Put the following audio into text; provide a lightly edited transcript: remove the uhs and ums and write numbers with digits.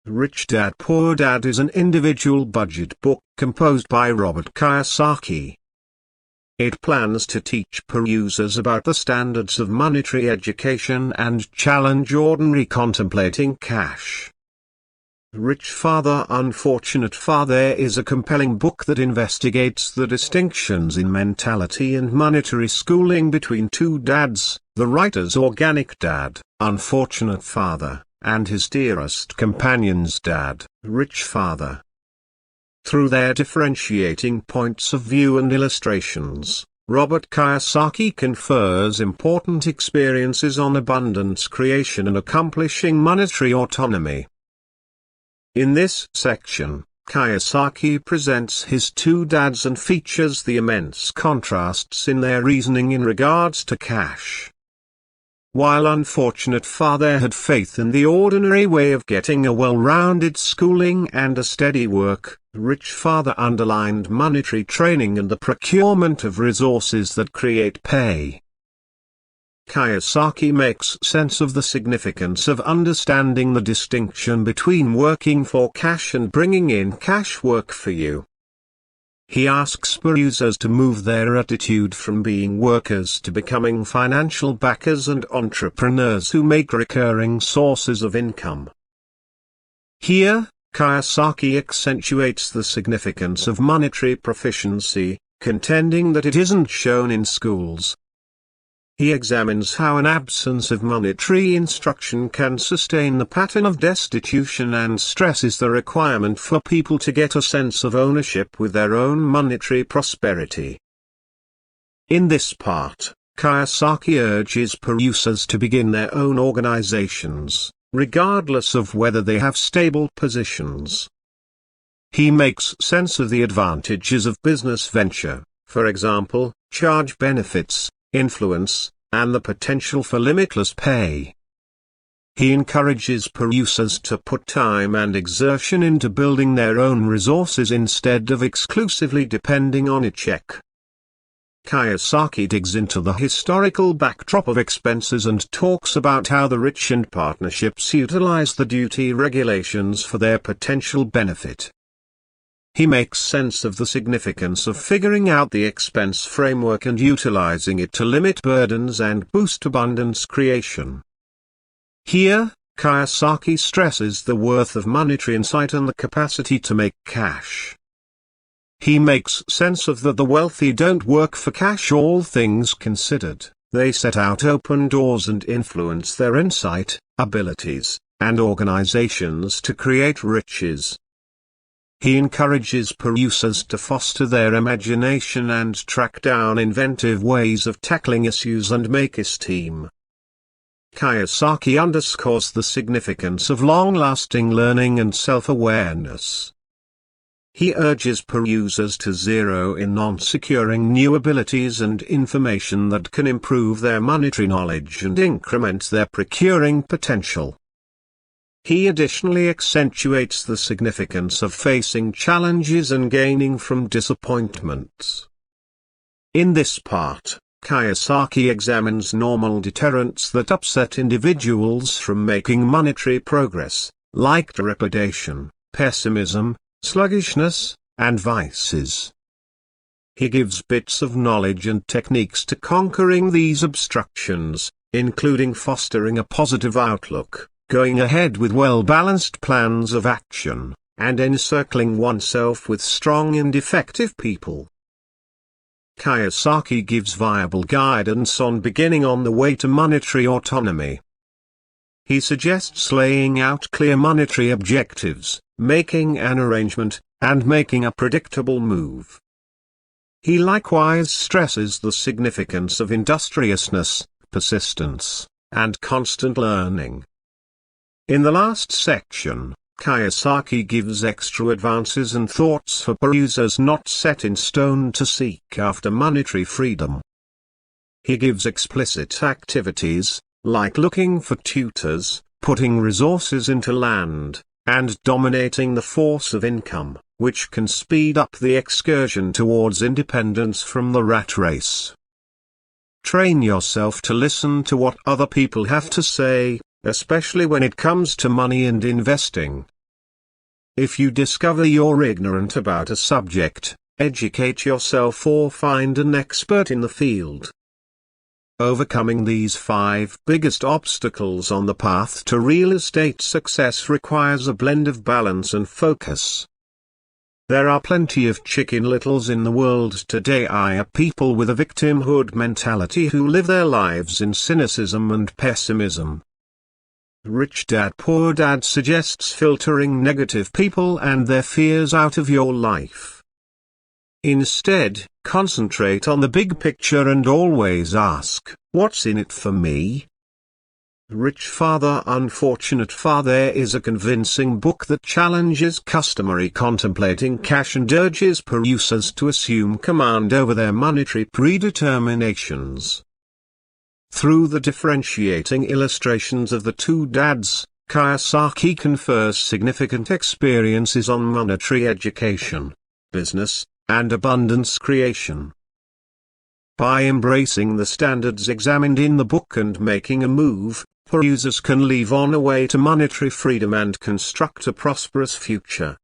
Rich Dad Poor Dad is an individual budget book composed by Robert Kiyosaki. It plans to teach perusers about the standards of monetary education and challenge ordinary contemplating cash. Rich Father Unfortunate Father is a compelling book that investigates the distinctions in mentality and monetary schooling between two dads, the writer's organic dad, Unfortunate Father, and his dearest companion's dad, Rich Father. Through their differentiating points of view and illustrations, Robert Kiyosaki confers important experiences on abundance creation and accomplishing monetary autonomy. In this section, Kiyosaki presents his two dads and features the immense contrasts in their reasoning in regards to cash. While Unfortunate Father had faith in the ordinary way of getting a well-rounded schooling and a steady work, Rich Father underlined monetary training and the procurement of resources that create pay. Kiyosaki makes sense of the significance of understanding the distinction between working for cash and bringing in cash work for you. He asks perusers to move their attitude from being workers to becoming financial backers and entrepreneurs who make recurring sources of income. Here, Kiyosaki accentuates the significance of monetary proficiency, contending that it isn't shown in schools. He examines how an absence of monetary instruction can sustain the pattern of destitution and stresses the requirement for people to get a sense of ownership with their own monetary prosperity. In this part, Kiyosaki urges perusers to begin their own organizations, regardless of whether they have stable positions. He makes sense of the advantages of business venture, for example, charge benefits, influence, and the potential for limitless pay. He encourages perusers to put time and exertion into building their own resources instead of exclusively depending on a check. Kiyosaki digs into the historical backdrop of expenses and talks about how the rich and partnerships utilize the duty regulations for their potential benefit. He makes sense of the significance of figuring out the expense framework and utilizing it to limit burdens and boost abundance creation. Here, Kiyosaki stresses the worth of monetary insight and the capacity to make cash. He makes sense of that the wealthy don't work for cash. All things considered, they set out open doors and influence their insight, abilities, and organizations to create riches. He encourages perusers to foster their imagination and track down inventive ways of tackling issues and make esteem. Kiyosaki underscores the significance of long-lasting learning and self-awareness. He urges perusers to zero in on securing new abilities and information that can improve their monetary knowledge and increment their procuring potential. He additionally accentuates the significance of facing challenges and gaining from disappointments. In this part, Kiyosaki examines normal deterrents that upset individuals from making monetary progress, like trepidation, pessimism, sluggishness, and vices. He gives bits of knowledge and techniques to conquering these obstructions, including fostering a positive outlook, going ahead with well-balanced plans of action, and encircling oneself with strong and effective people. Kiyosaki gives viable guidance on beginning on the way to monetary autonomy. He suggests laying out clear monetary objectives, making an arrangement, and making a predictable move. He likewise stresses the significance of industriousness, persistence, and constant learning. In the last section, Kiyosaki gives extra advances and thoughts for perusers not set in stone to seek after monetary freedom. He gives explicit activities, like looking for tutors, putting resources into land, and dominating the force of income, which can speed up the excursion towards independence from the rat race. Train yourself to listen to what other people have to say, especially when it comes to money and investing. If you discover you're ignorant about a subject, educate yourself or find an expert in the field. Overcoming these 5 biggest obstacles on the path to real estate success requires a blend of balance and focus. There are plenty of chicken littles in the world today, people with a victimhood mentality who live their lives in cynicism and pessimism. Rich Dad Poor Dad suggests filtering negative people and their fears out of your life. Instead, concentrate on the big picture and always ask, what's in it for me? Rich Father Unfortunate Father is a convincing book that challenges customary contemplating cash and urges perusers to assume command over their monetary predeterminations. Through the differentiating illustrations of the 2 dads, Kiyosaki confers significant experiences on monetary education, business, and abundance creation. By embracing the standards examined in the book and making a move, perusers can leave on a way to monetary freedom and construct a prosperous future.